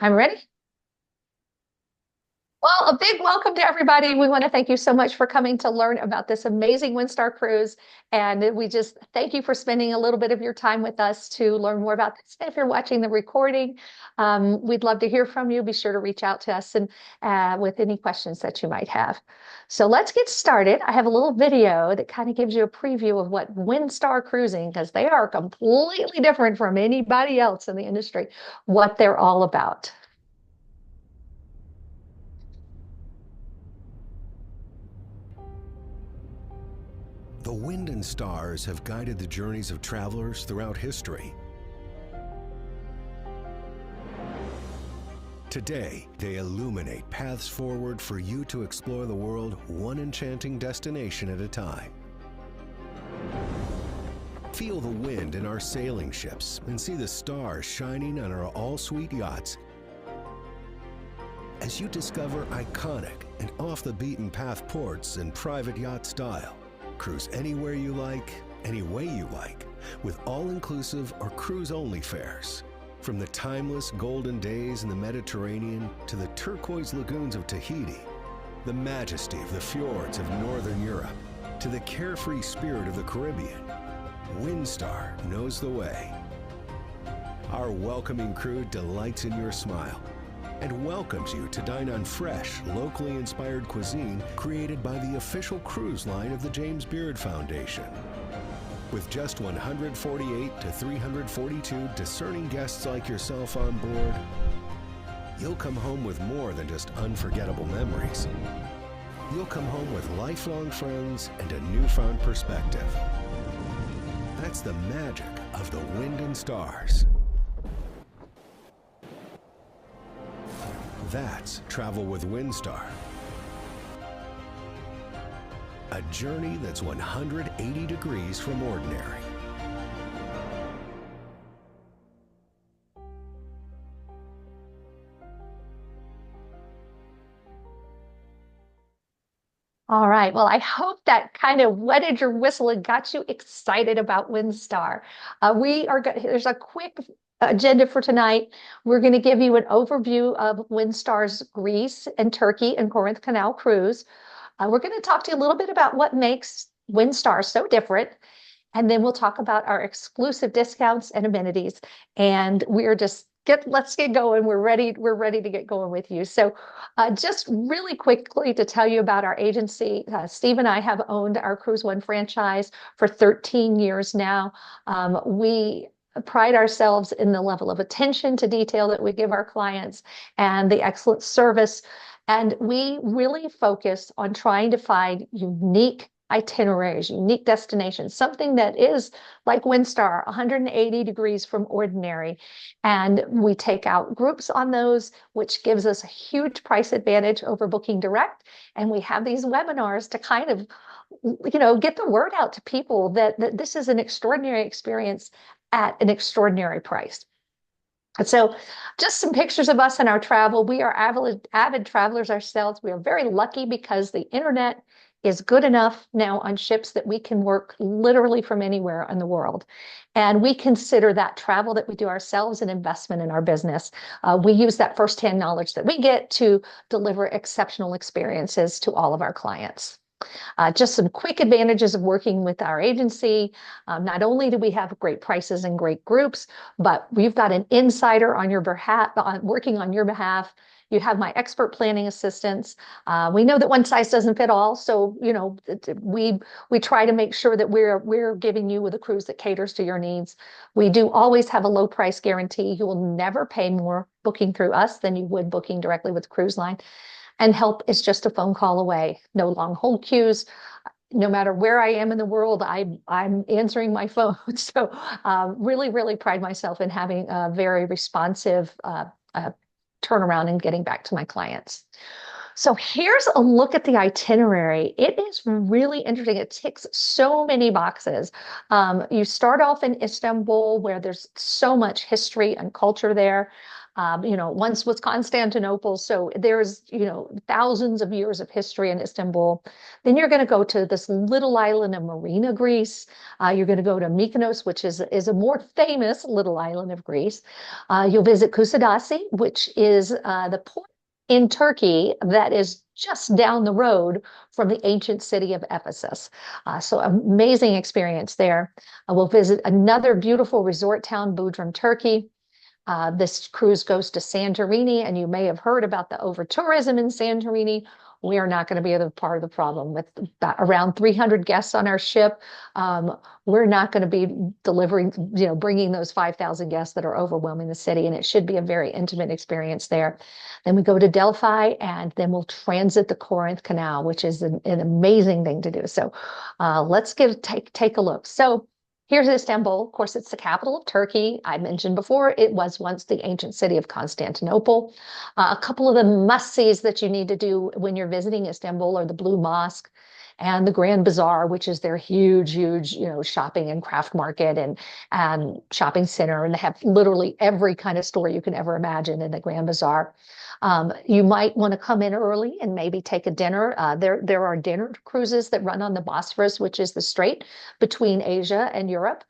I'm ready. Well, a big welcome to everybody. We want to thank you so much for coming to learn about this amazing Windstar cruise. And we just thank you for spending a little bit of your time with us to learn more about this. If you're watching the recording, we'd love to hear from you. Be sure to reach out to us and with any questions that you might have. So let's get started. I have a little video that kind of gives you a preview of what Windstar cruising, because they are completely different from anybody else in the industry, what they're all about. The wind and stars have guided the journeys of travelers throughout history. Today, they illuminate paths forward for you to explore the world one enchanting destination at a time. Feel the wind in our sailing ships and see the stars shining on our all-suite yachts as you discover iconic and off-the-beaten-path ports in private yacht style. Cruise anywhere you like, any way you like, with all-inclusive or cruise-only fares. From the timeless golden days in the Mediterranean to the turquoise lagoons of Tahiti, the majesty of the fjords of Northern Europe, to the carefree spirit of the Caribbean, Windstar knows the way. Our welcoming crew delights in your smile and welcomes you to dine on fresh, locally inspired cuisine created by the official cruise line of the James Beard Foundation. With just 148 to 342 discerning guests like yourself on board, you'll come home with more than just unforgettable memories. You'll come home with lifelong friends and a newfound perspective. That's the magic of the wind and stars. That's travel with Windstar. A journey that's 180 degrees from ordinary. All right. Well, I hope that kind of wetted your whistle and got you excited about Windstar. There's a quick agenda for tonight. We're going to give you an overview of Windstar's Greece and Turkey and Corinth Canal cruise. We're going to talk to you a little bit about what makes Windstar so different. And then we'll talk about our exclusive discounts and amenities. And let's get going. We're ready to get going with you. So just really quickly to tell you about our agency, Steve and I have owned our CruiseOne franchise for 13 years now. We pride ourselves in the level of attention to detail that we give our clients and the excellent service. And we really focus on trying to find unique itineraries, unique destinations, something that is like Windstar, 180 degrees from ordinary. And we take out groups on those, which gives us a huge price advantage over booking direct. And we have these webinars to kind of, get the word out to people that this is an extraordinary experience at an extraordinary price. So just some pictures of us and our travel. We are avid travelers ourselves. We are very lucky because the internet is good enough now on ships that we can work literally from anywhere in the world. And we consider that travel that we do ourselves an investment in our business. We use that firsthand knowledge that we get to deliver exceptional experiences to all of our clients. Just some quick advantages of working with our agency. Not only do we have great prices and great groups, but we've got an insider on your behalf, working on your behalf. You have my expert planning assistants. We know that one size doesn't fit all, so we try to make sure that we're giving you with a cruise that caters to your needs. We do always have a low price guarantee. You will never pay more booking through us than you would booking directly with cruise line. And help is just a phone call away. No long hold queues. No matter where I am in the world, I'm answering my phone. So really pride myself in having a very responsive turnaround and getting back to my clients. So here's a look at the itinerary. It is really interesting. It ticks so many boxes. You start off in Istanbul, where there's so much history and culture there. Once was Constantinople. So there's, thousands of years of history in Istanbul. Then you're going to go to this little island of Marina, Greece. You're going to go to Mykonos, which is a more famous little island of Greece. You'll visit Kusadasi, which is the port in Turkey that is just down the road from the ancient city of Ephesus. So amazing experience there. We'll visit another beautiful resort town, Bodrum, Turkey. This cruise goes to Santorini, and you may have heard about the over-tourism in Santorini. We are not going to be a part of the problem with around 300 guests on our ship. We're not going to be delivering, bringing those 5,000 guests that are overwhelming the city, and it should be a very intimate experience there. Then we go to Delphi, and then we'll transit the Corinth Canal, which is an amazing thing to do. So let's take a look. So here's Istanbul. Of course, it's the capital of Turkey. I mentioned before, it was once the ancient city of Constantinople. A couple of the must-sees that you need to do when you're visiting Istanbul are the Blue Mosque and the Grand Bazaar, which is their huge, huge, shopping and craft market and shopping center. And they have literally every kind of store you can ever imagine in the Grand Bazaar. You might want to come in early and maybe take a dinner. There are dinner cruises that run on the Bosphorus, which is the strait between Asia and Europe.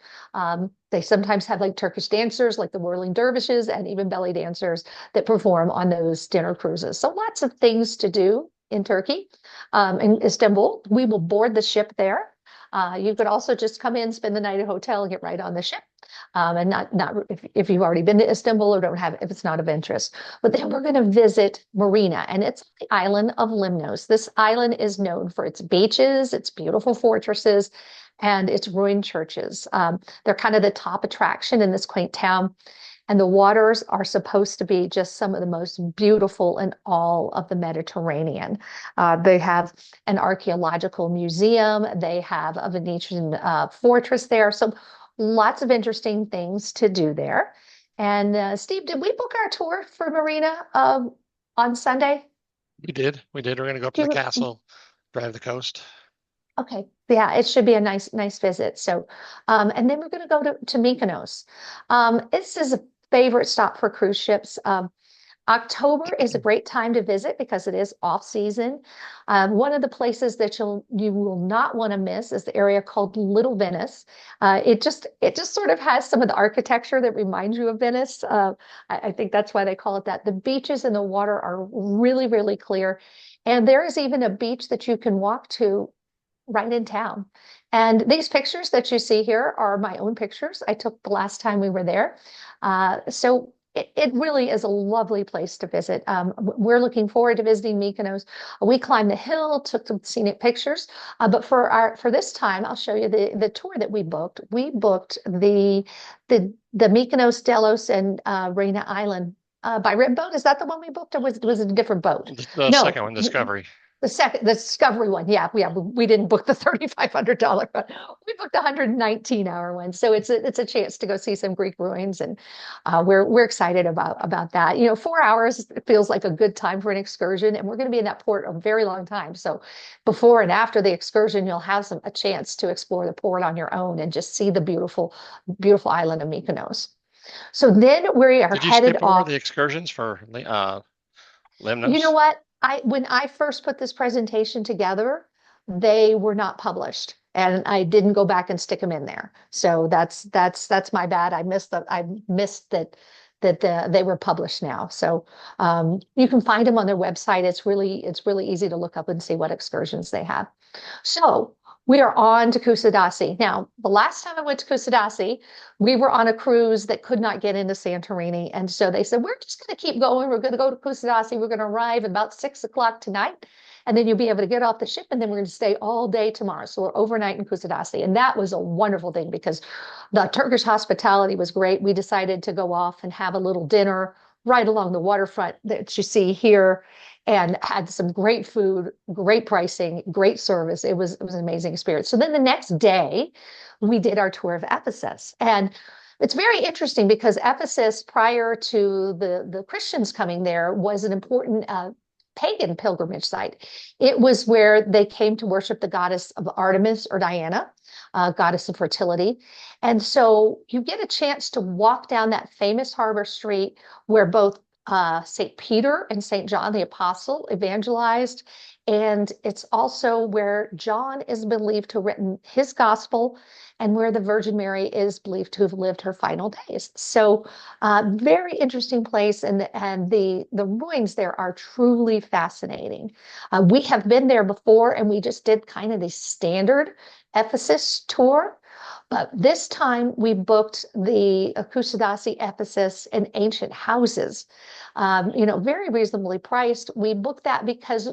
They sometimes have like Turkish dancers, like the whirling dervishes, and even belly dancers that perform on those dinner cruises. So lots of things to do in Turkey. In Istanbul, we will board the ship there. You could also just come in, spend the night at a hotel, and get right on the ship. And not if you've already been to Istanbul or don't have, if it's not of interest. But then we're going to visit Marina, and it's the island of Limnos. This island is known for its beaches, its beautiful fortresses, and its ruined churches. They're kind of the top attraction in this quaint town. And the waters are supposed to be just some of the most beautiful in all of the Mediterranean. They have an archaeological museum. They have a Venetian fortress there. So lots of interesting things to do there. And Steve, did we book our tour for Marina on Sunday? We did. We're going to go up to the castle, drive the coast. Okay. Yeah, it should be a nice visit. So, and then we're going to go to Mykonos. This is a favorite stop for cruise ships. October is a great time to visit because it is off season. One of the places that you will not want to miss is the area called Little Venice. It just sort of has some of the architecture that reminds you of Venice. I think that's why they call it that. The beaches and the water are really, really clear. And there is even a beach that you can walk to right in town. And these pictures that you see here are my own pictures I took the last time we were there. So it really is a lovely place to visit. We're looking forward to visiting Mykonos. We climbed the hill, took some scenic pictures. But for this time, I'll show you the tour that we booked. We booked the Mykonos, Delos, and Rena Island by rib boat. Is that the one we booked, or was it a different boat? The second one, Discovery. The Discovery one, yeah, we didn't book the $3,500, but we booked the 119-hour one. So it's a chance to go see some Greek ruins, and we're excited about that. 4 hours feels like a good time for an excursion, and we're going to be in that port a very long time. So before and after the excursion, you'll have a chance to explore the port on your own and just see the beautiful, beautiful island of Mykonos. So then we are Did you headed skip over off. the excursions for Limnos? You know what? When I first put this presentation together, they were not published, and I didn't go back and stick them in there. So that's my bad. I missed that they were published now. So you can find them on their website. It's really easy to look up and see what excursions they have. So we are on to Kusadasi. Now, the last time I went to Kusadasi, we were on a cruise that could not get into Santorini. And so they said, we're just going to keep going. We're going to go to Kusadasi. We're going to arrive about 6 o'clock tonight. And then you'll be able to get off the ship. And then we're going to stay all day tomorrow. So we're overnight in Kusadasi. And that was a wonderful thing because the Turkish hospitality was great. We decided to go off and have a little dinner right along the waterfront that you see here, and had some great food, great pricing, great service. It was an amazing experience. So then the next day, we did our tour of Ephesus. And it's very interesting because Ephesus, prior to the Christians coming there, was an important pagan pilgrimage site. It was where they came to worship the goddess of Artemis or Diana, goddess of fertility. And so you get a chance to walk down that famous harbor street where both St. Peter and St. John the Apostle evangelized. And it's also where John is believed to have written his gospel and where the Virgin Mary is believed to have lived her final days. So very interesting place. And the ruins there are truly fascinating. We have been there before and we just did kind of the standard Ephesus tour. But this time we booked the Kusadasi Ephesus and ancient houses, very reasonably priced. We booked that because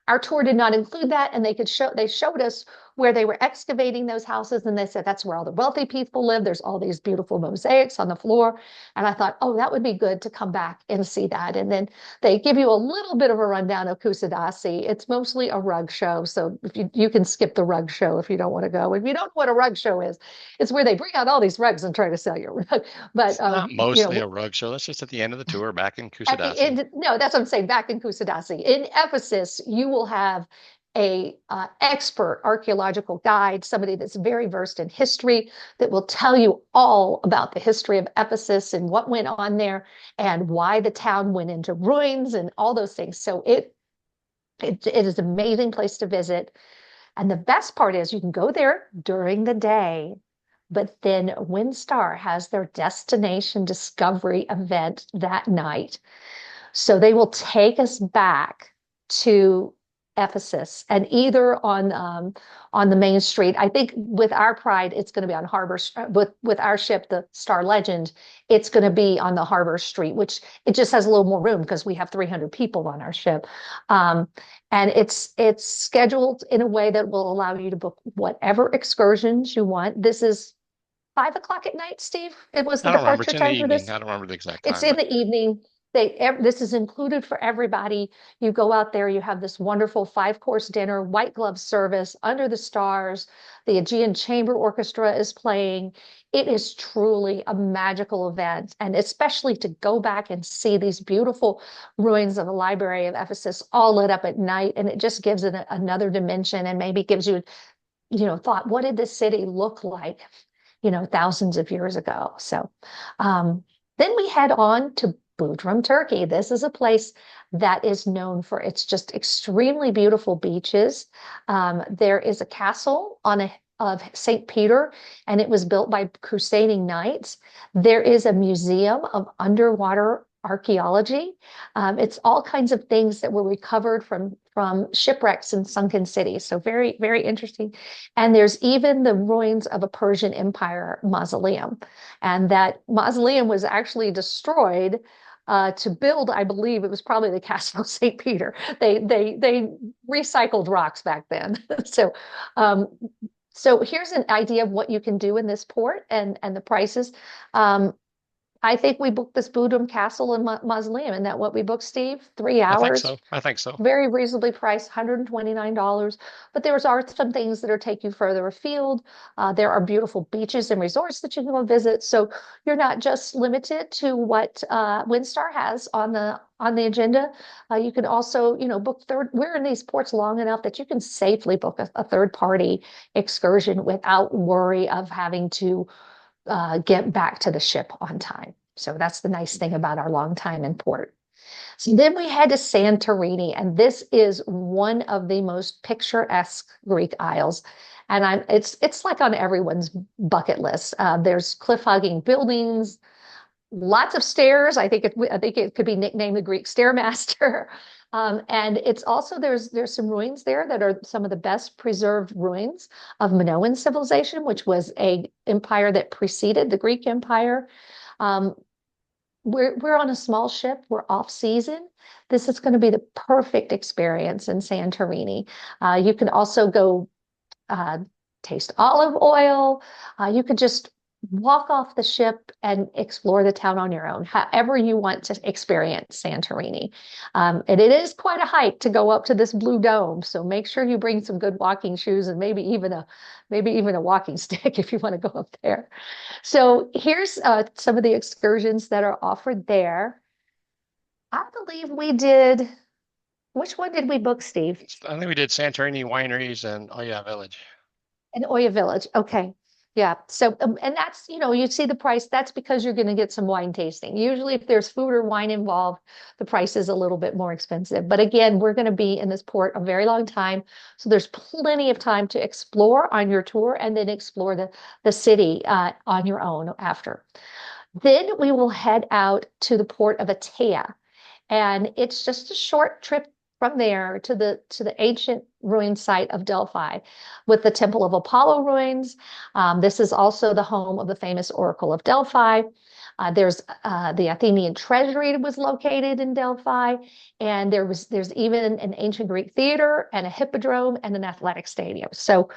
our tour did not include that, and they showed us where they were excavating those houses, and they said that's where all the wealthy people live. There's all these beautiful mosaics on the floor, and I thought, oh, that would be good to come back and see that. And then they give you a little bit of a rundown of Kusadasi. It's mostly a rug show, so if you can skip the rug show if you don't want to go. If you don't know what a rug show is, it's where they bring out all these rugs and try to sell you a rug. But It's not mostly a rug show. That's just at the end of the tour back in at the Kusadasi. end, no, that's what I'm saying. Back in Kusadasi, in Ephesus, you will have a expert archaeological guide, somebody that's very versed in history, that will tell you all about the history of Ephesus and what went on there and why the town went into ruins and all those things. So it is an amazing place to visit. And the best part is you can go there during the day, but then Windstar has their destination discovery event that night. So they will take us back to Ephesus and either on the main street. I think with our Pride, it's going to be on Harbor. With our ship, the Star Legend, it's going to be on the Harbor Street, which it just has a little more room because we have 300 people on our ship, and it's scheduled in a way that will allow you to book whatever excursions you want. This is 5 o'clock at night, Steve. It was the I don't remember. departure It's in the time for evening. this. I don't remember the exact It's time, in but the evening. This is included for everybody. You go out there, you have this wonderful 5-course dinner, white glove service under the stars. The Aegean Chamber Orchestra is playing. It is truly a magical event, and especially to go back and see these beautiful ruins of the Library of Ephesus all lit up at night, and it just gives it another dimension and maybe gives you, thought, what did this city look like, thousands of years ago? So then we head on to Bodrum, Turkey. This is a place that is known for its just extremely beautiful beaches. There is a castle of St. Peter, and it was built by crusading knights. There is a museum of underwater archaeology. It's all kinds of things that were recovered from shipwrecks in sunken cities. So very, very interesting. And there's even the ruins of a Persian Empire mausoleum. And that mausoleum was actually destroyed to build, I believe it was probably the Castle of St. Peter. They recycled rocks back then. Um, so here's an idea of what you can do in this port and the prices. I think we booked this Bodrum Castle and Mausoleum. Isn't that what we booked, Steve? 3 hours. I think so. Very reasonably priced, $129. But there are some things that are take you further afield. There are beautiful beaches and resorts that you can go visit. So you're not just limited to what Windstar has on the agenda. You can also, book we're in these ports long enough that you can safely book a third party excursion without worry of having to get back to the ship on time. So that's the nice thing about our long time in port. So then we head to Santorini, and this is one of the most picturesque Greek isles. And it's like on everyone's bucket list. There's cliff-hugging buildings, lots of stairs. I think it could be nicknamed the Greek Stairmaster. And it's also there's some ruins there that are some of the best preserved ruins of Minoan civilization, which was a empire that preceded the Greek Empire. We're on a small ship. We're off season. This is going to be the perfect experience in Santorini. You can also go taste olive oil. You could just walk off the ship and explore the town on your own, however you want to experience Santorini. And it is quite a hike to go up to this blue dome. So make sure you bring some good walking shoes and maybe even a walking stick if you want to go up there. So here's some of the excursions that are offered there. I believe we did. Which one did we book, Steve? I think we did Santorini Wineries and Oya Village. In Oya Village. Okay. Yeah. So, and that's, you see the price, that's because you're going to get some wine tasting. Usually if there's food or wine involved, the price is a little bit more expensive. But again, we're going to be in this port a very long time. So there's plenty of time to explore on your tour and then explore the city on your own after. Then we will head out to the port of Atea. And it's just a short trip from there to the ancient ruin site of Delphi with the Temple of Apollo ruins. This is also the home of the famous Oracle of Delphi. There's the Athenian treasury was located in Delphi, and there's even an ancient Greek theater and a hippodrome and an athletic stadium. So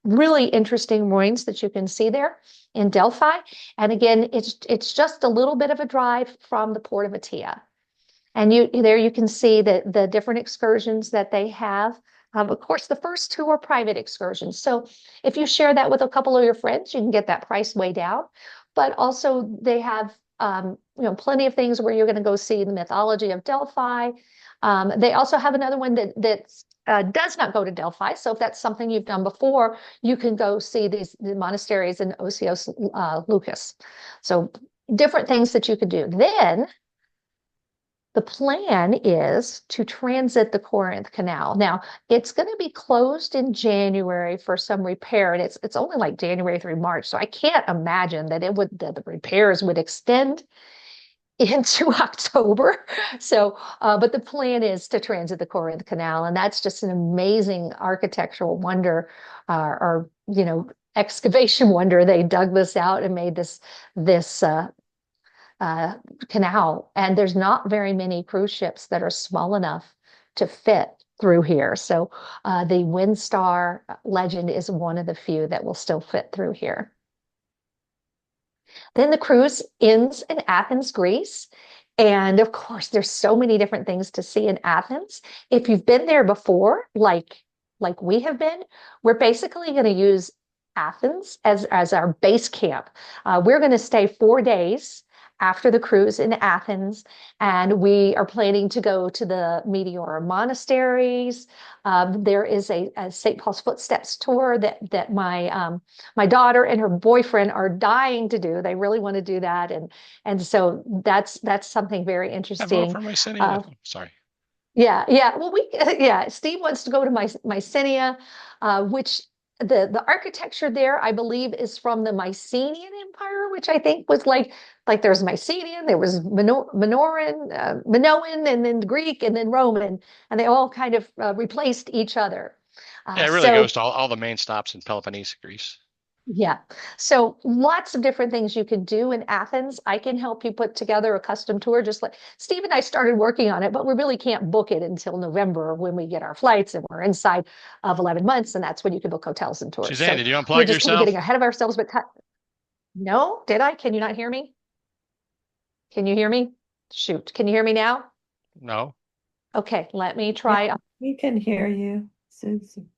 really interesting ruins that you can see there in Delphi. And again, it's just a little bit of a drive from the port of Atea. And there you can see the different excursions that they have. Of course, the first two are private excursions. So if you share that with a couple of your friends, you can get that price way down. But also they have plenty of things where you're going to go see the mythology of Delphi. They also have another one that does not go to Delphi. So if that's something you've done before, you can go see the monasteries in Osios Lucas. So different things that you could do. Then the plan is to transit the Corinth Canal. Now, it's going to be closed in January for some repair, and it's only like January through March. So I can't imagine that the repairs would extend into October. So, but the plan is to transit the Corinth Canal, and that's just an amazing architectural wonder, or excavation wonder. They dug this out and made this canal, and there's not very many cruise ships that are small enough to fit through here. So the Windstar Legend is one of the few that will still fit through here. Then the cruise ends in Athens, Greece. And of course, there's so many different things to see in Athens. If you've been there before, like we have been, we're basically going to use Athens as our base camp. We're going to stay 4 days after the cruise in Athens, and we are planning to go to the Meteor monasteries. There is a St. Paul's Footsteps tour that my daughter and her boyfriend are dying to do. They really want to do that, and so that's something very I interesting. vote for Mycenae. Sorry. Yeah. Well, Steve wants to go to Mycenae, which the architecture there, I believe, is from the Mycenaean Empire, which I think was like there's Mycenaean, there was Minoan, and then Greek, and then Roman, and they all kind of replaced each other. Yeah, it really goes to all the main stops in Peloponnese, Greece. Yeah. So lots of different things you can do in Athens. I can help you put together a custom tour. Just like Steve and I started working on it, but we really can't book it until November when we get our flights and we're inside of 11 months. And that's when you can book hotels and tours. Suzanne, So did you unplug we're yourself? getting ahead of ourselves, but no, did I? Can you not hear me? Can you hear me? Shoot. Can you hear me now? No. Okay. Let me try. Yeah, we can hear you, Susan.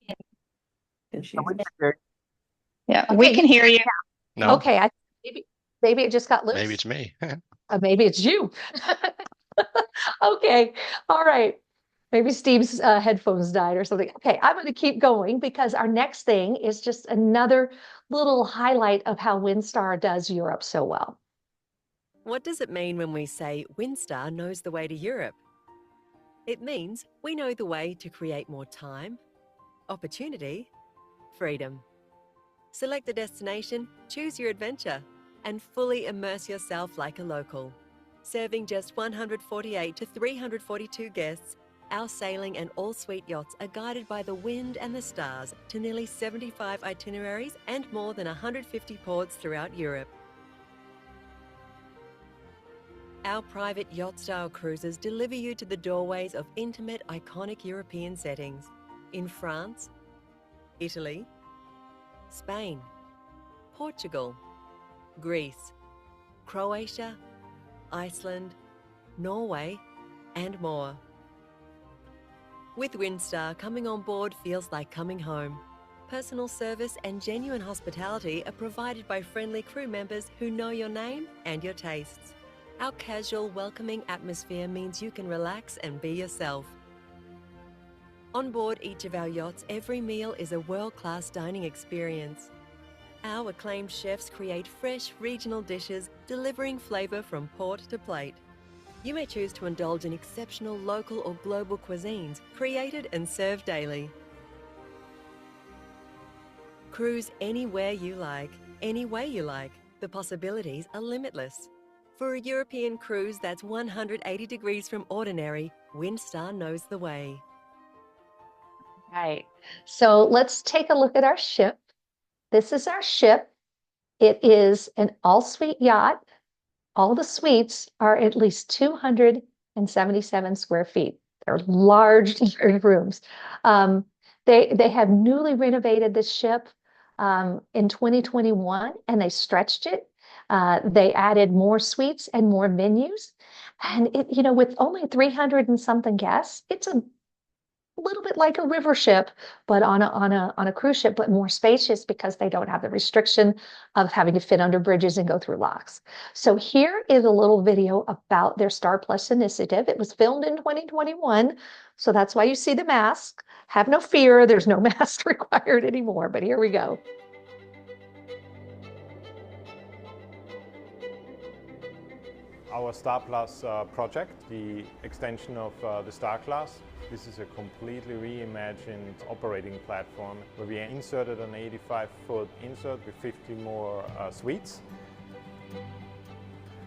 Yeah, Okay, we can hear you. No. Okay. Maybe it just got loose. Maybe it's me. Maybe it's you. Okay. All right. Maybe Steve's headphones died or something. Okay, I'm going to keep going because our next thing is just another little highlight of how Windstar does Europe so well. What does it mean when we say Windstar knows the way to Europe? It means we know the way to create more time, opportunity, freedom. Select a destination, choose your adventure, and fully immerse yourself like a local. Serving just 148 to 342 guests, our sailing and all-suite yachts are guided by the wind and the stars to nearly 75 itineraries and more than 150 ports throughout Europe. Our private yacht-style cruises deliver you to the doorways of intimate, iconic European settings in France, Italy, Spain, Portugal, Greece, Croatia, Iceland, Norway, and more. With Windstar, coming on board feels like coming home. Personal service and genuine hospitality are provided by friendly crew members who know your name and your tastes. Our casual, welcoming atmosphere means you can relax and be yourself. On board each of our yachts, every meal is a world-class dining experience. Our acclaimed chefs create fresh regional dishes, delivering flavour from port to plate. You may choose to indulge in exceptional local or global cuisines, created and served daily. Cruise anywhere you like, any way you like. The possibilities are limitless. For a European cruise that's 180 degrees from ordinary, Windstar knows the way. Right. So let's take a look at our ship. This is our ship. It is an all-suite yacht. All the suites are at least 277 square feet. They're large, large rooms. They have newly renovated the ship in 2021, and they stretched it. They added more suites and more menus. And it, you know, with only 300 and something guests, it's a little bit like a river ship, but on a cruise ship, but more spacious because they don't have the restriction of having to fit under bridges and go through locks. So here is a little video about their Star Plus initiative. It was filmed in 2021, so that's why you see the mask. Have no fear, there's no mask required anymore, but here we go. Our Star Plus project, the extension of the Star Class. This is a completely reimagined operating platform where we inserted an 85-foot insert with 50 more suites.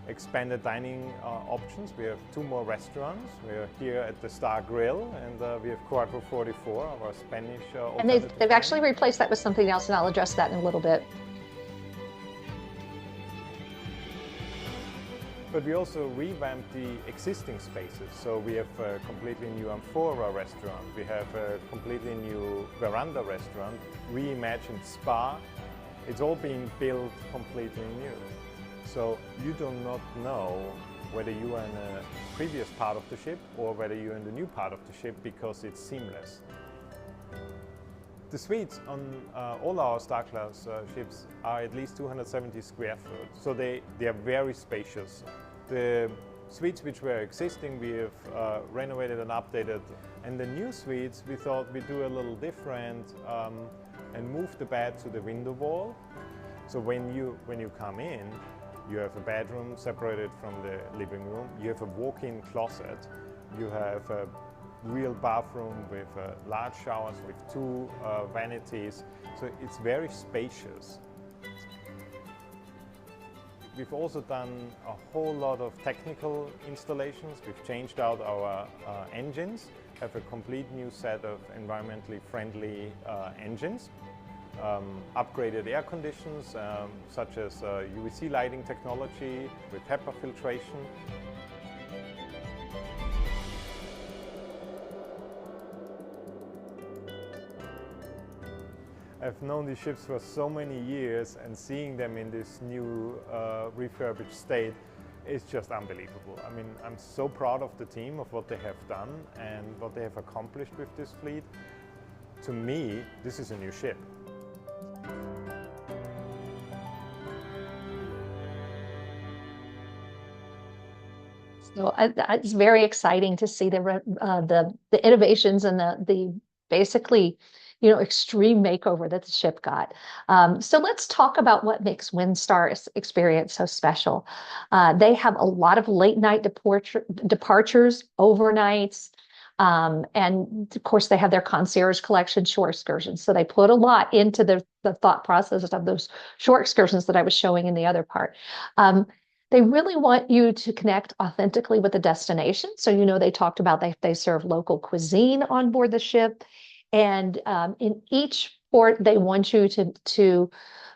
Expanded dining options. We have 2 more restaurants. We're here at the Star Grill, and we have Cuatro 44, our Spanish and they've actually replaced that with something else, and I'll address that in a little bit. But we also revamped the existing spaces. So we have a completely new amphora restaurant. We have a completely new veranda restaurant, reimagined spa. It's all being built completely new. So you do not know whether you are in a previous part of the ship or whether you're in the new part of the ship, because it's seamless. The suites on all our Star Class ships are at least 270 square foot, so they are very spacious. The suites which were existing, we have renovated and updated, and the new suites we thought we'd do a little different and move the bed to the window wall. So when you come in, you have a bedroom separated from the living room, you have a walk-in closet, you have a real bathroom with large showers with 2 vanities, so it's very spacious. We've also done a whole lot of technical installations. We've changed out our engines, have a complete new set of environmentally friendly engines, upgraded air conditions such as UVC lighting technology with HEPA filtration. I've known these ships for so many years, and seeing them in this new refurbished state is just unbelievable. I mean, I'm so proud of the team, of what they have done and what they have accomplished with this fleet. To me, this is a new ship. So it's very exciting to see the innovations and the basically, you know, extreme makeover that the ship got. So let's talk about what makes Windstar's experience so special. They have a lot of late night departures, overnights, and of course they have their concierge collection shore excursions. So they put a lot into the thought process of those shore excursions that I was showing in the other part. They really want you to connect authentically with the destination. So, you know, they talked about they serve local cuisine on board the ship. And in each port, they want you to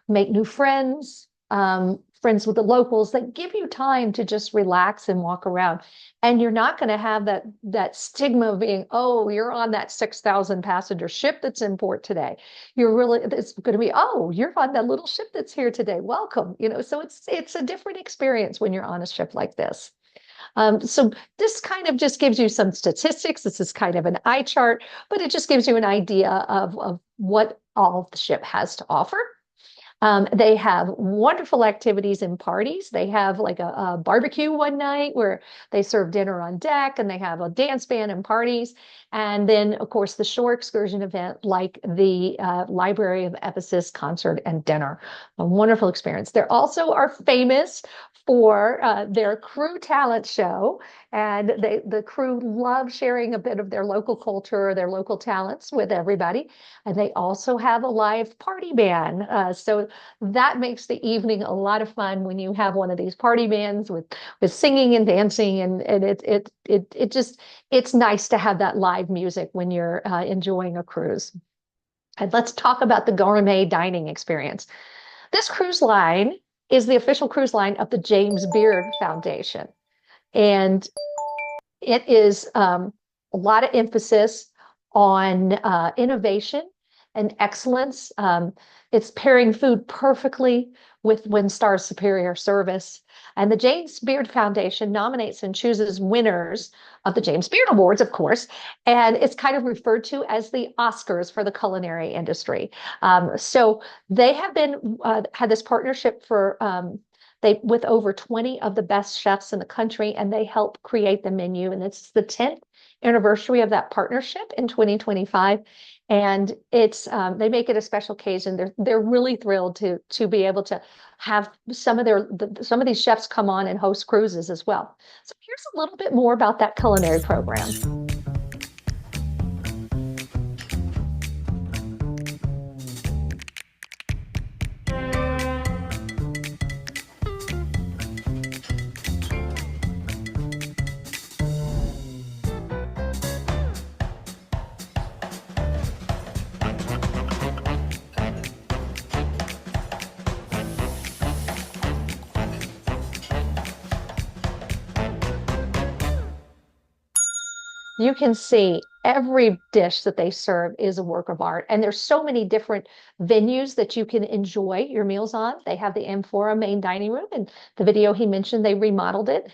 make new friends, friends with the locals that give you time to just relax and walk around. And you're not going to have that stigma of being, oh, you're on that 6,000 passenger ship that's in port today. It's going to be, oh, you're on that little ship that's here today. Welcome. You know, so it's a different experience when you're on a ship like this. So this kind of just gives you some statistics. This is kind of an eye chart, but it just gives you an idea of what all the ship has to offer. They have wonderful activities and parties. They have like a barbecue one night where they serve dinner on deck, and they have a dance band and parties. And then, of course, the shore excursion event, like the Library of Ephesus concert and dinner. A wonderful experience. They also are famous for their crew talent show, and the crew love sharing a bit of their local culture, their local talents with everybody. And they also have a live party band. So that makes the evening a lot of fun when you have one of these party bands with singing and dancing, and it just it's nice to have that live music when you're enjoying a cruise. And let's talk about the gourmet dining experience. This cruise line is the official cruise line of the James Beard Foundation. And it is a lot of emphasis on innovation and excellence. It's pairing food perfectly with Windstar's superior service. And the James Beard Foundation nominates and chooses winners of the James Beard Awards, of course. And it's kind of referred to as the Oscars for the culinary industry. So they have been had this partnership for they with over 20 of the best chefs in the country, and they help create the menu. And it's the 10th anniversary of that partnership in 2025. And it's they make it a special occasion. They're really thrilled to be able to have some of some of these chefs come on and host cruises as well. So here's a little bit more about that culinary program. You can see every dish that they serve is a work of art. And there's so many different venues that you can enjoy your meals on. They have the Amphora main dining room. And the video he mentioned, they remodeled it.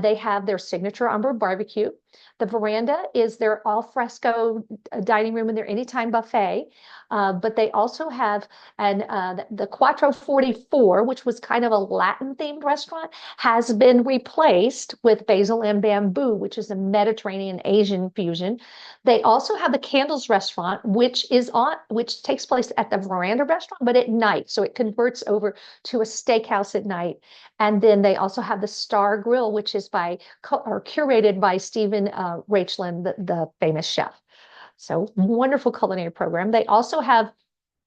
They have their signature onboard barbecue. The veranda is their al fresco dining room and their anytime buffet. But they also have the Quattro 44, which was kind of a Latin themed restaurant, has been replaced with Basil and Bamboo, which is a Mediterranean Asian fusion. They also have the Candles restaurant, which takes place at the veranda restaurant, but at night. So it converts over to a steakhouse at night. And then they also have the Star Grill, which is curated by Stephen Rachlan, the famous chef. So wonderful culinary program. They also have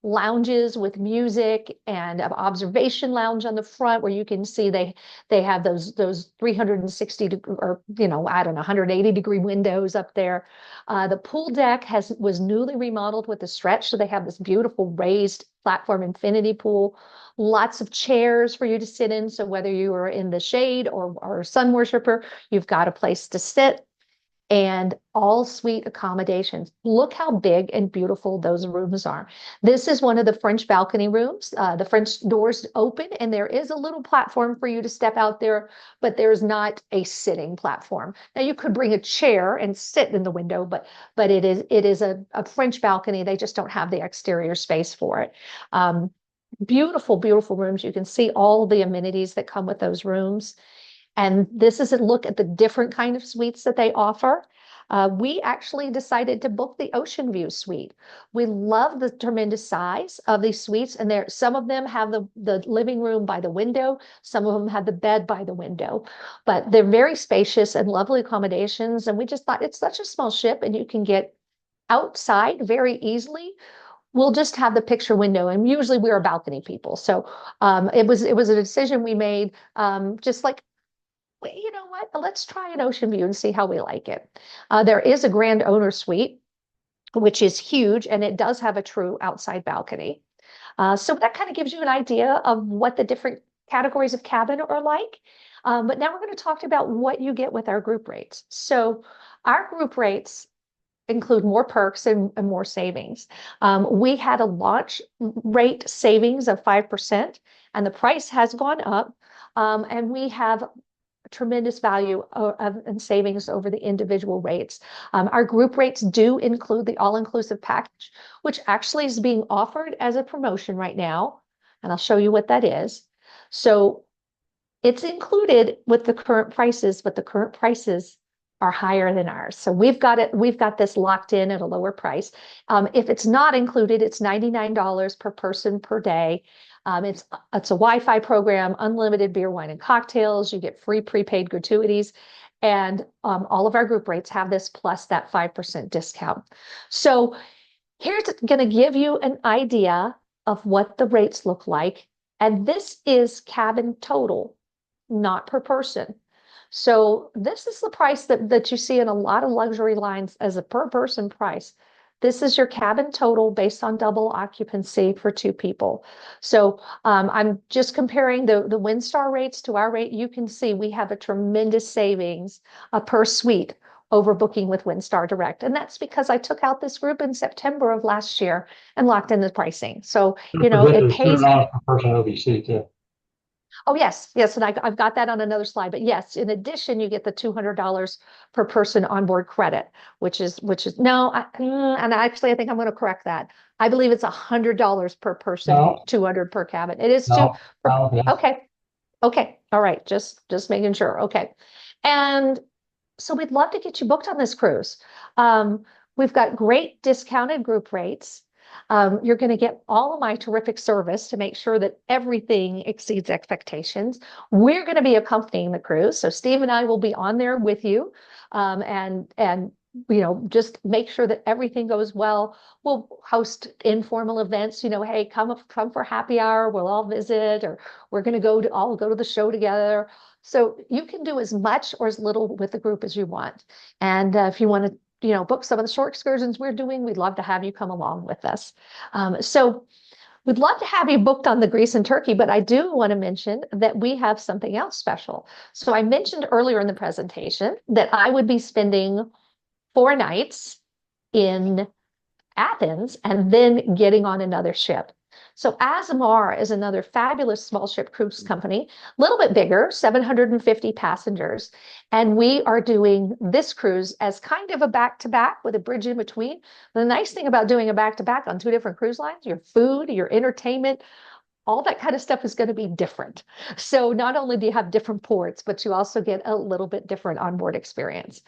lounges with music and an observation lounge on the front where you can see they have those 360 or I don't know 180 degree windows up there. The pool deck was newly remodeled with a stretch, so they have this beautiful raised platform infinity pool. Lots of chairs for you to sit in, so whether you are in the shade or a sun worshiper, you've got a place to sit. And all suite accommodations. Look how big and beautiful those rooms are. This is one of the French balcony rooms. The French doors open, and there is a little platform for you to step out there, but there's not a sitting platform. Now you could bring a chair and sit in the window, but it is a French balcony. They just don't have the exterior space for it. Beautiful, beautiful rooms. You can see all the amenities that come with those rooms. And this is a look at the different kind of suites that they offer. We actually decided to book the Ocean View suite. We love the tremendous size of these suites, and some of them have the living room by the window, some of them have the bed by the window, but they're very spacious and lovely accommodations. And we just thought it's such a small ship, and you can get outside very easily. We'll just have the picture window, and usually we're balcony people, so it was a decision we made, just like, you know what, let's try an ocean view and see how we like it. There is a grand owner suite, which is huge, and it does have a true outside balcony. So that kind of gives you an idea of what the different categories of cabin are like. But now we're going to talk about what you get with our group rates. So our group rates include more perks and more savings. We had a launch rate savings of 5%, and the price has gone up. And we have tremendous value and savings over the individual rates. Our group rates do include the all-inclusive package, which actually is being offered as a promotion right now and I'll show you what that is. So it's included with the current prices, but the current prices are higher than ours. So we've got this locked in at a lower price. If it's not included, it's $99 per person per day. It's a Wi-Fi program, unlimited beer, wine, and cocktails. You get free prepaid gratuities. And all of our group rates have this plus that 5% discount. So here's going to give you an idea of what the rates look like. And this is cabin total, not per person. So this is the price that you see in a lot of luxury lines as a per person price. This is your cabin total based on double occupancy for 2 people. So I'm just comparing the Windstar rates to our rate. You can see we have a tremendous savings per suite over booking with Windstar Direct. And that's because I took out this group in September of last year and locked in the pricing. So, it pays. $200 per person OBC too. Oh, yes, yes. And I've got that on another slide. But yes, in addition, you get the $200 per person onboard credit, which is no, and actually, I think I'm going to correct that. I believe it's $100 per person, No. 200 per cabin. It is No, yes. Okay. Okay. All right. Just making sure. Okay. And so we'd love to get you booked on this cruise. We've got great discounted group rates. You're going to get all of my terrific service to make sure that everything exceeds expectations. We're going to be accompanying the cruise. So Steve and I will be on there with you, and just make sure that everything goes well. We'll host informal events, hey, come for happy hour. We'll all visit, or we're going to all go to the show together. So you can do as much or as little with the group as you want. And if you want to, book some of the short excursions we're doing, we'd love to have you come along with us. So we'd love to have you booked on the Greece and Turkey, but I do want to mention that we have something else special. So I mentioned earlier in the presentation that I would be spending 4 nights in Athens and then getting on another ship. So Azamar is another fabulous small ship cruise company, a little bit bigger, 750 passengers. And we are doing this cruise as kind of a back-to-back with a bridge in between. The nice thing about doing a back-to-back on 2 different cruise lines, your food, your entertainment, all that kind of stuff is going to be different. So not only do you have different ports, but you also get a little bit different onboard experience.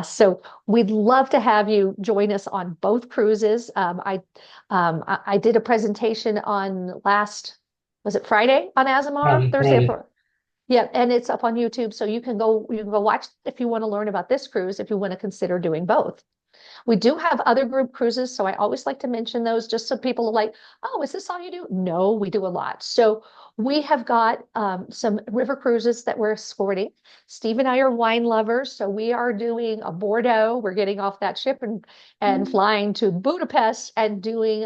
So we'd love to have you join us on both cruises. I did a presentation on was it Friday on Azamar? Thursday. Yeah, and it's up on YouTube, so you can go watch if you want to learn about this cruise, if you want to consider doing both. We do have other group cruises, so I always like to mention those just so people are like, oh, is this all you do? No, we do a lot. So we have got some river cruises that we're escorting. Steve and I are wine lovers, so we are doing a Bordeaux. We're getting off that ship and flying to Budapest and doing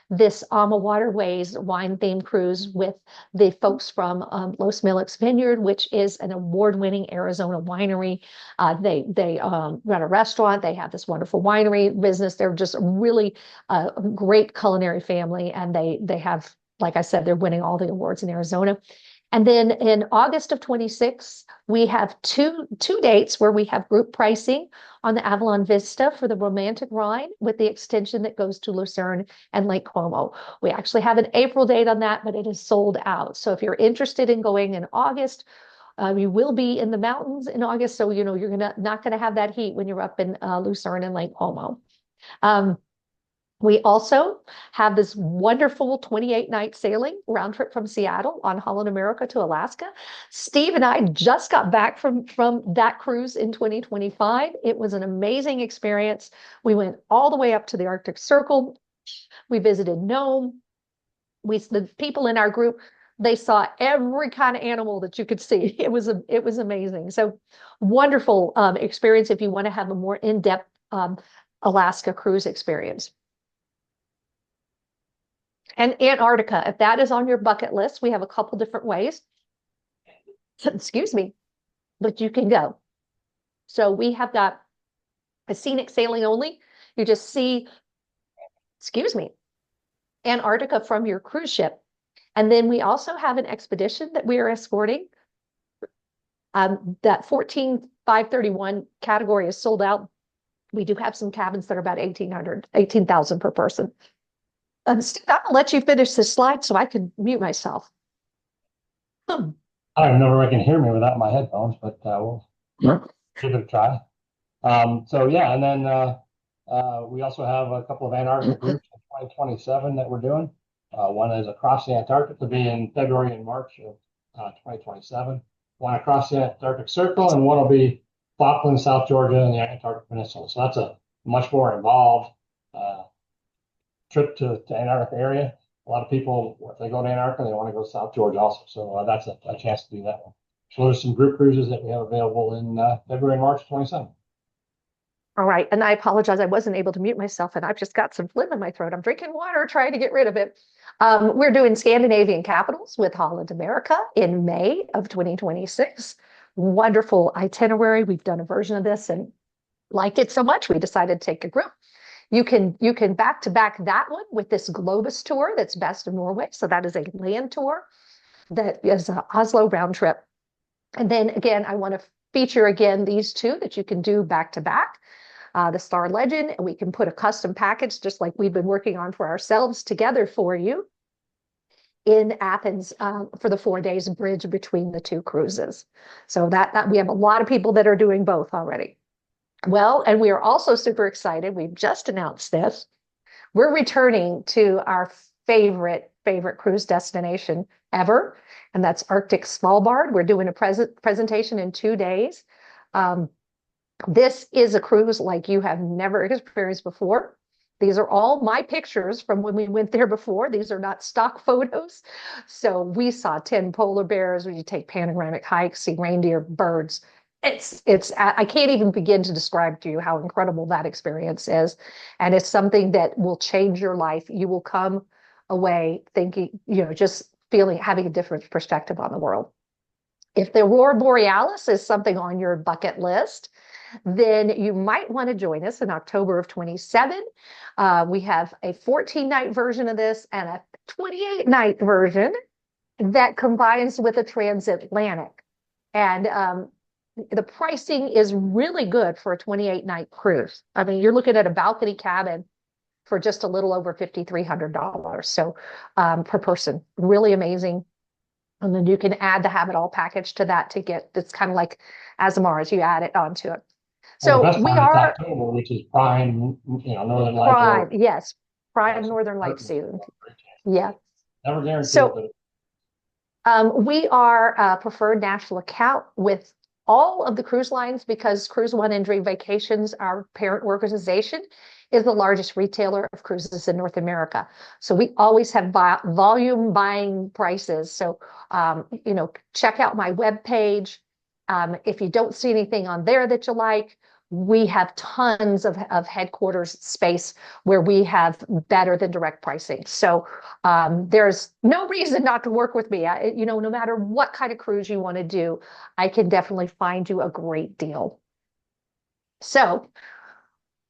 this Alma Waterways wine-themed cruise with the folks from Los Milix Vineyard, which is an award-winning Arizona winery. They run a restaurant. They have this wonderful winery business. They're just really a great culinary family, and they have, like I said, they're winning all the awards in Arizona. And then in August of 26, we have two dates where we have group pricing on the Avalon Vista for the Romantic Rhine with the extension that goes to Lucerne and Lake Como. We actually have an April date on that, but it is sold out. So if you're interested in going in August, you will be in the mountains in August, so you're not gonna have that heat when you're up in Lucerne and Lake Como. We also have this wonderful 28-night sailing round trip from Seattle on Holland America to Alaska. Steve and I just got back from that cruise in 2025. It was an amazing experience. We went all the way up to the Arctic Circle. We visited Nome. The people in our group, they saw every kind of animal that you could see. It was amazing. So wonderful experience if you want to have a more in-depth Alaska cruise experience. And Antarctica, if that is on your bucket list, we have a couple different ways, excuse me, but you can go. So we have got a scenic sailing only. You just see, Antarctica from your cruise ship. And then we also have an expedition that we are escorting. That 14,531 category is sold out. We do have some cabins that are about 18,000 per person. Steve, I'm gonna let you finish this slide so I can mute myself. I don't know if I can hear me without my headphones, but we'll give it a try. So yeah, and then we also have a couple of Antarctic groups in 2027 that we're doing. One is across the Antarctic to be in February and March of 2027. One across the Antarctic Circle, and one will be Falkland, South Georgia, and the Antarctic Peninsula. So that's a much more involved trip to Antarctica area. A lot of people, if they go to Antarctica, they want to go to South Georgia also. So that's a chance to do that one. So there's some group cruises that we have available in February and March 27. All right, and I apologize, I wasn't able to mute myself, and I've just got some phlegm in my throat. I'm drinking water, trying to get rid of it. We're doing Scandinavian capitals with Holland America in May of 2026. Wonderful itinerary. We've done a version of this and liked it so much, we decided to take a group. You can back to back that one with this Globus tour that's Best of Norway. So that is a land tour that is an Oslo round trip. And then again, I want to feature again these two that you can do back to back. The Star Legend, and we can put a custom package just like we've been working on for ourselves together for you in Athens for the 4 days bridge between the two cruises. So that we have a lot of people that are doing both already. Well, and we are also super excited. We've just announced this. We're returning to our favorite cruise destination ever, and that's Arctic Svalbard. We're doing a presentation in 2 days. This is a cruise like you have never experienced before. These are all my pictures from when we went there before. These are not stock photos. So we saw 10 polar bears. We take panoramic hikes, see reindeer, birds. I can't even begin to describe to you how incredible that experience is. And it's something that will change your life. You will come away thinking, just having a different perspective on the world. If the Aurora Borealis is something on your bucket list, then you might want to join us in October of 27. We have a 14-night version of this and a 28-night version that combines with a transatlantic. And the pricing is really good for a 28-night cruise. I mean, you're looking at a balcony cabin for just a little over $5,300. So per person, really amazing. And then you can add the Have It All package to that to get, it's kind of like Azamara's, you add it onto it. So we are October, which is prime, Northern Lights. Prime, yes, prime Northern Lights season. Yeah. Never guaranteed. So we are a preferred national account with all of the cruise lines because CruiseOne and Dream Vacations, our parent organization, is the largest retailer of cruises in North America. So we always have volume buying prices. So, check out my webpage. If you don't see anything on there that you like, we have tons of headquarters space where we have better than direct pricing. So there's no reason not to work with me. No matter what kind of cruise you want to do, I can definitely find you a great deal. So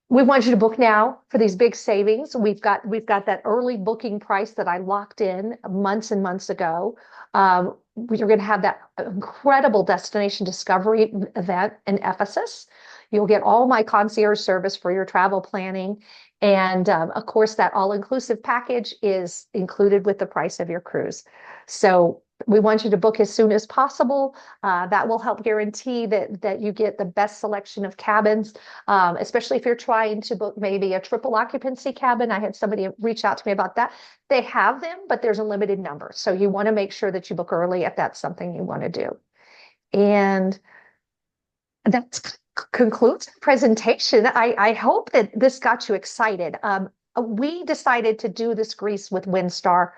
we want you to book now for these big savings. We've got that early booking price that I locked in months and months ago. We're going to have that incredible destination discovery event in Ephesus. You'll get all my concierge service for your travel planning. And of course, that all-inclusive package is included with the price of your cruise. So we want you to book as soon as possible. That will help guarantee that you get the best selection of cabins, especially if you're trying to book maybe a triple occupancy cabin. I had somebody reach out to me about that. They have them, but there's a limited number. So you want to make sure that you book early if that's something you want to do. And that concludes the presentation. I hope that this got you excited. We decided to do this Greece with Windstar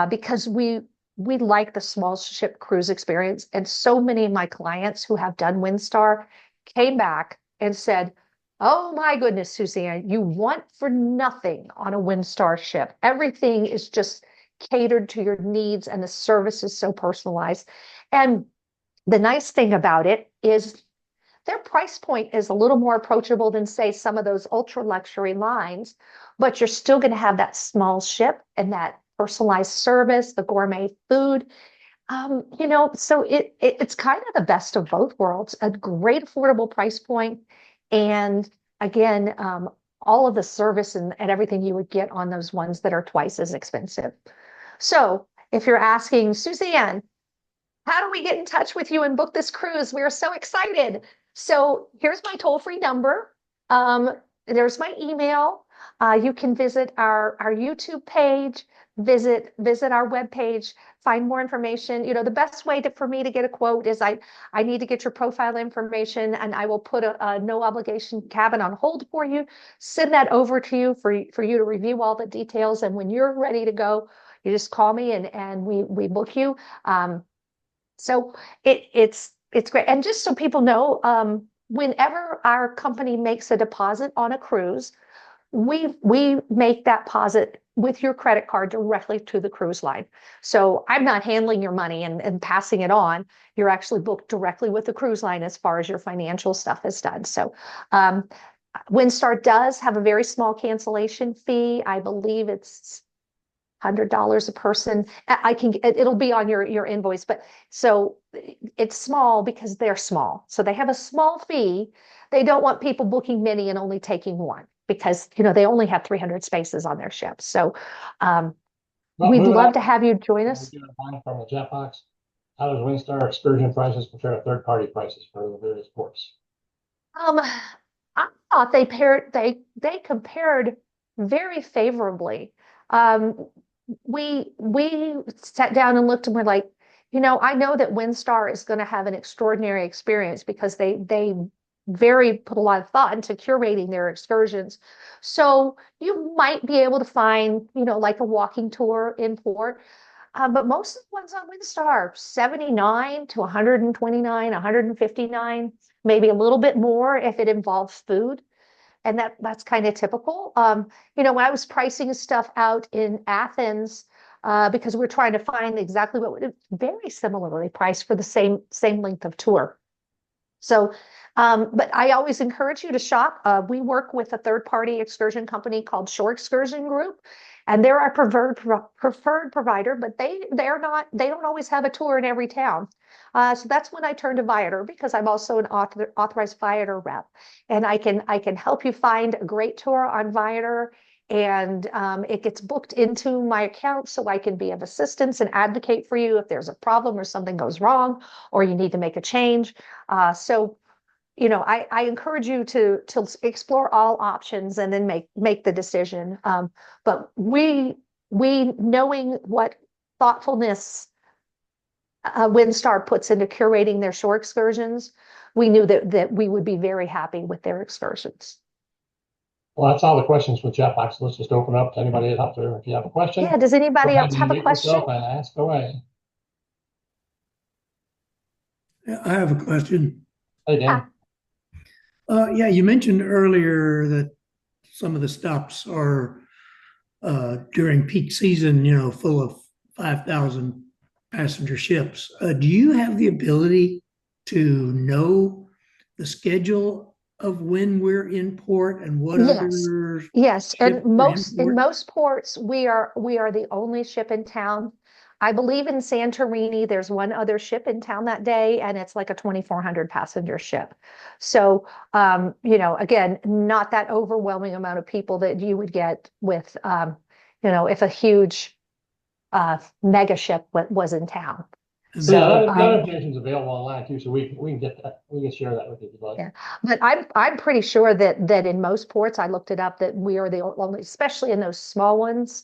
because we like the small ship cruise experience. And so many of my clients who have done Windstar came back and said, oh my goodness, Suzanne, you want for nothing on a Windstar ship. Everything is just catered to your needs and the service is so personalized. And the nice thing about it is their price point is a little more approachable than, say, some of those ultra luxury lines, but you're still going to have that small ship and that personalized service, the gourmet food. So it's kind of the best of both worlds, a great affordable price point. And again, all of the service and everything you would get on those ones that are twice as expensive. So if you're asking, Suzanne, how do we get in touch with you and book this cruise? We are so excited. So here's my toll-free number. There's my email. You can visit our YouTube page, visit our webpage, find more information. You know, the best way for me to get a quote is I need to get your profile information, and I will put a no obligation cabin on hold for you, send that over to you for you to review all the details. And when you're ready to go, you just call me and we book you. So it's great. And just so people know, whenever our company makes a deposit on a cruise, we make that deposit with your credit card directly to the cruise line. So I'm not handling your money and passing it on. You're actually booked directly with the cruise line as far as your financial stuff is done. So Windstar does have a very small cancellation fee. I believe it's $100 a person. It'll be on your invoice, but so it's small because they're small. So they have a small fee. They don't want people booking many and only taking one, because, you know, they only have 300 spaces on their ship. So we'd love to have you join us. From the chat box, how does Windstar excursion prices compare to third-party prices for the various ports? I thought they compared very favorably. We sat down and looked, and we're like, you know, I know that Windstar is going to have an extraordinary experience because they put a lot of thought into curating their excursions. So you might be able to find, you know, like a walking tour in port. But most of the ones on Windstar, 79 to 129, 159, maybe a little bit more if it involves food. And that's kind of typical. You know, when I was pricing stuff out in Athens, because we're trying to find exactly what would very similarly priced for the same length of tour. So, but I always encourage you to shop. We work with a third-party excursion company called Shore Excursion Group, and they're our preferred provider, but they don't always have a tour in every town. So that's when I turn to Viator, because I'm also an authorized Viator rep, and I can help you find a great tour on Viator, and it gets booked into my account, so I can be of assistance and advocate for you if there's a problem or something goes wrong or you need to make a change. So, you know, I encourage you to explore all options and then make the decision. But we knowing what thoughtfulness Windstar puts into curating their shore excursions, we knew that we would be very happy with their excursions. Well, that's all the questions from chat box. Let's just open up to anybody out there. If you have a question. Yeah, does anybody else have a question? And ask away. I have a question. Hey, Dan. Yeah, you mentioned earlier that some of the stops are during peak season, you know, full of 5,000 passenger ships. Do you have the ability to know the schedule of when we're in port and what other? Yes, and in most ports we are the only ship in town. I believe in Santorini there's one other ship in town that day, and it's like a 2,400 passenger ship. So you know, again, not that overwhelming amount of people that you would get with you know, if a huge mega ship was in town. So that information is available online too, so we can get that. We can share that with you if you'd like. Yeah, but I'm pretty sure that in most ports, I looked it up, that we are the only, especially in those small ones,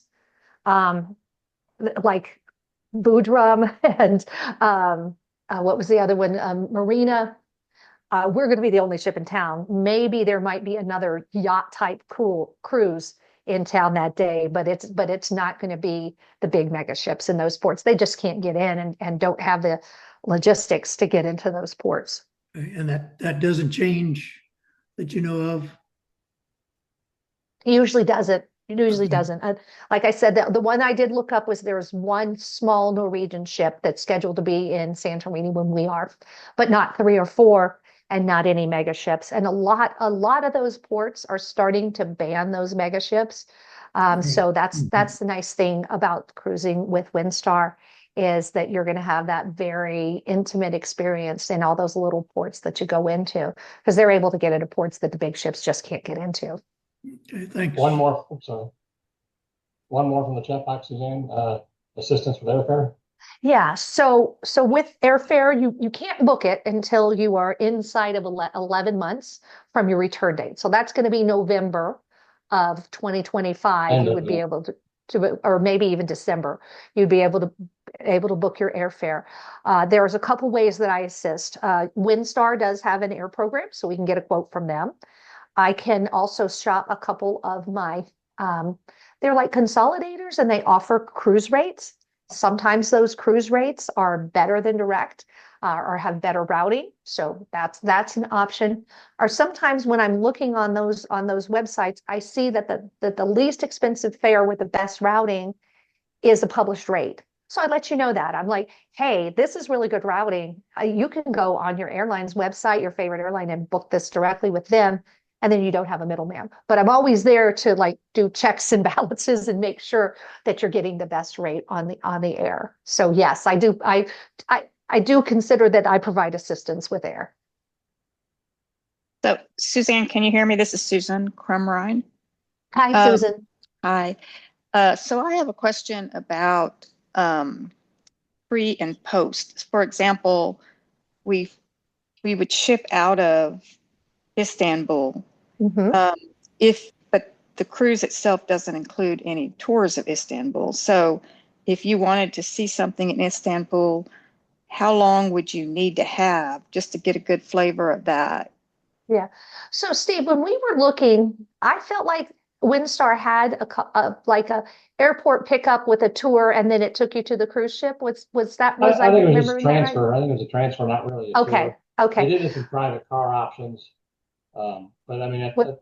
like Bodrum and what was the other one, Marina. We're going to be the only ship in town. Maybe there might be another yacht type cruise in town that day, but it's not going to be the big mega ships in those ports. They just can't get in and don't have the logistics to get into those ports. And that doesn't change that you know of? It usually doesn't. It usually doesn't. Like I said, the one I did look up was there was one small Norwegian ship that's scheduled to be in Santorini when we are, but not 3 or 4. And not any mega ships. And a lot of those ports are starting to ban those mega ships. So that's the nice thing about cruising with Windstar, is that you're going to have that very intimate experience in all those little ports that you go into, because they're able to get into ports that the big ships just can't get into. Okay, thanks. One more, I'm sorry. One more from the chat box, Suzanne. Assistance with airfare. Yeah, so with airfare, you can't book it until you are inside of 11 months from your return date. So that's going to be November of 2025. You would be able to, or maybe even December, you'd be able to book your airfare. There's a couple ways that I assist. Windstar does have an air program, so we can get a quote from them. I can also shop a couple of my, they're like consolidators and they offer cruise rates. Sometimes those cruise rates are better than direct or have better routing. So that's an option. Or sometimes when I'm looking on those websites, I see that the least expensive fare with the best routing is a published rate. So I let you know that. I'm like, hey, this is really good routing. You can go on your airline's website, your favorite airline, and book this directly with them. And then you don't have a middleman. But I'm always there to like do checks and balances and make sure that you're getting the best rate on the air. So yes, I do. I do consider that I provide assistance with air. So Suzanne, can you hear me? This is Susan Crumrine. Hi, Susan. Hi. So I have a question about pre and post. For example, we would ship out of Istanbul. But the cruise itself doesn't include any tours of Istanbul. So if you wanted to see something in Istanbul, how long would you need to have just to get a good flavor of that? Yeah. So Steve, when we were looking, I felt like Windstar had a airport pickup with a tour, and then it took you to the cruise ship. I think it was just a transfer. I think it was a transfer, not really a tour. Okay. They did some private car options. But I mean, we're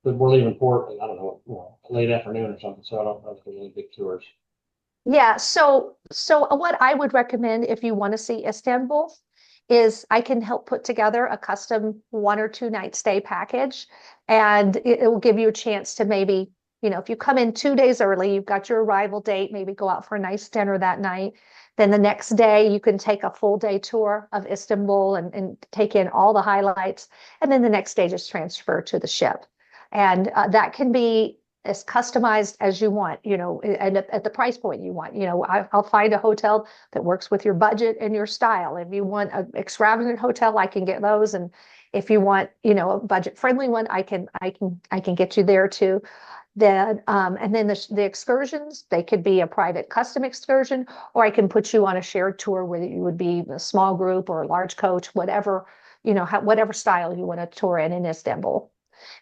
leaving port, I don't know, late afternoon or something. So I don't know if there's any big tours. Yeah. So what I would recommend if you want to see Istanbul is I can help put together a custom 1 or 2 night stay package, and it will give you a chance to maybe, if you come in 2 days early, you've got your arrival date, maybe go out for a nice dinner that night. Then the next day you can take a full day tour of Istanbul and take in all the highlights. And then the next day just transfer to the ship. And that can be as customized as you want, and at the price point you want. I'll find a hotel that works with your budget and your style. If you want an extravagant hotel, I can get those. And if you want, a budget friendly one, I can get you there too. Then and then the excursions, they could be a private custom excursion, or I can put you on a shared tour where you would be a small group or a large coach, whatever, whatever style you want to tour in Istanbul.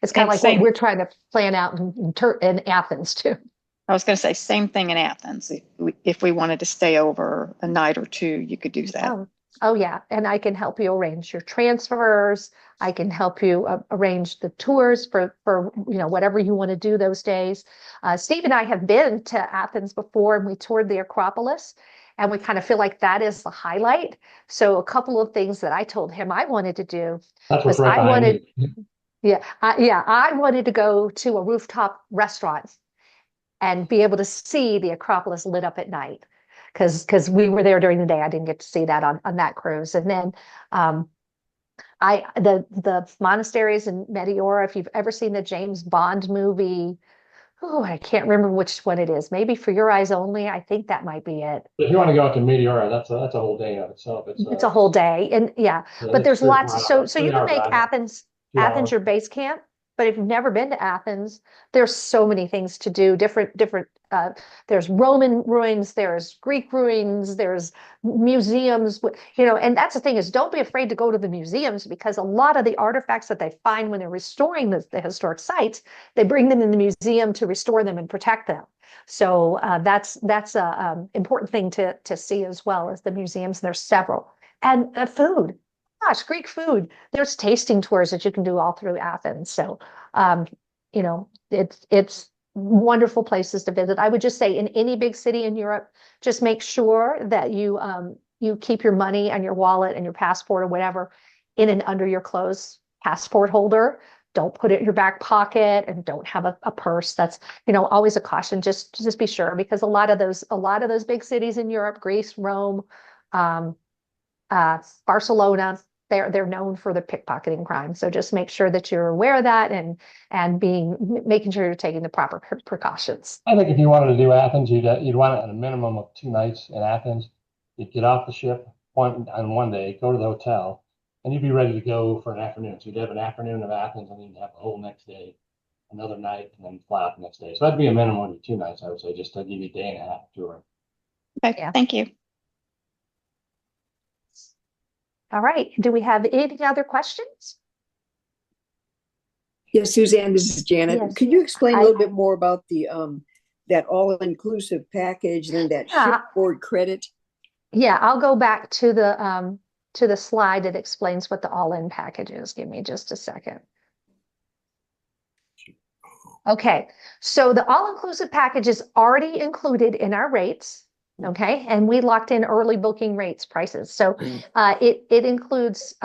It's kind of like what we're trying to plan out in Athens too. I was going to say same thing in Athens. If we wanted to stay over a night or two, you could do that. Oh yeah, and I can help you arrange your transfers. I can help you arrange the tours for whatever you want to do those days. Steve and I have been to Athens before, and we toured the Acropolis, and we kind of feel like that is the highlight. So a couple of things that I told him I wanted to do was I wanted to go to a rooftop restaurant and be able to see the Acropolis lit up at night. Because we were there during the day. I didn't get to see that on that cruise. And then the monasteries in Meteora, if you've ever seen the James Bond movie, I can't remember which one it is. Maybe For Your Eyes Only. I think that might be it. If you want to go out to Meteora, that's a whole day of itself. It's a whole day. And but there's lots. So you can make Athens your base camp. But if you've never been to Athens, there's so many things to do. There's Roman ruins, there's Greek ruins, there's museums. And that's the thing is, don't be afraid to go to the museums, because a lot of the artifacts that they find when they're restoring the historic sites, they bring them in the museum to restore them and protect them. So that's a important thing to see as well as the museums. There's several. And food. Gosh, Greek food. There's tasting tours that you can do all through Athens. So, it's wonderful places to visit. I would just say in any big city in Europe, just make sure that you keep your money and your wallet and your passport or whatever in and under your clothes passport holder. Don't put it in your back pocket, and don't have a purse. That's, always a caution. Just be sure, because a lot of those big cities in Europe, Greece, Rome, Barcelona, they're known for the pickpocketing crime. So just make sure that you're aware of that and making sure you're taking the proper precautions. I think if you wanted to do Athens, you'd want it at a minimum of 2 nights in Athens. You'd get off the ship on one day, go to the hotel, and you'd be ready to go for an afternoon. So you'd have an afternoon of Athens, and then you'd have the whole next day, another night, and then fly out the next day. So that'd be a minimum of 2 nights, I would say, just to give you a day and a half tour. Okay, Yeah. thank you. All right. Do we have any other questions? Yes, Suzanne, this is Janet. Yes. Could you explain Hi. a little bit more about the that all-inclusive package and that Yeah. shipboard credit? Yeah, I'll go back to the slide that explains what the all-in package is. Give me just a second. Okay, so the all-inclusive package is already included in our rates. Okay, and we locked in early booking rates prices. So it includes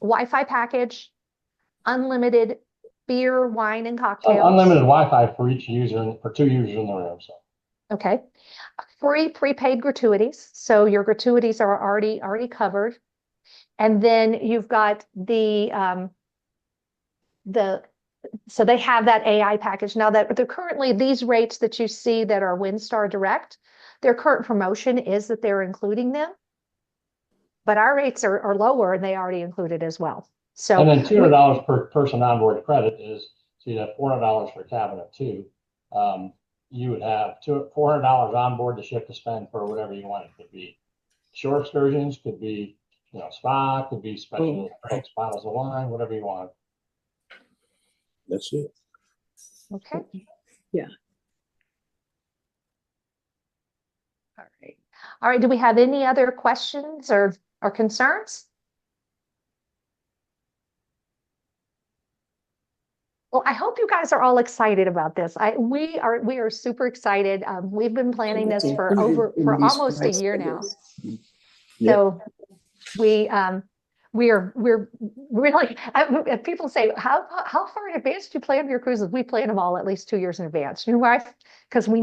Wi-Fi package, unlimited beer, wine, and cocktails. Unlimited Wi-Fi for each user, for 2 users in the room. So. Okay, free prepaid gratuities. So your gratuities are already covered. And then you've got so they have that AI package. Now that they're currently, these rates that you see that are Windstar Direct, their current promotion is that they're including them. But our rates are lower and they already included as well. So and then $200 per person onboard credit is, so you'd have $400 for a cabin of 2. You would have $400 on board the ship to spend for whatever you want. It could be shore excursions, could be, spa, could be special drinks, bottles of wine, whatever you want. That's it. okay. Yeah. All right. All right. Do we have any other questions or concerns? Well, I hope you guys are all excited about this. We are super excited. We've been planning this for almost a year now. So we're really, people say, how far in advance do you plan your cruises? We plan them all at least 2 years in advance. You know why? Because we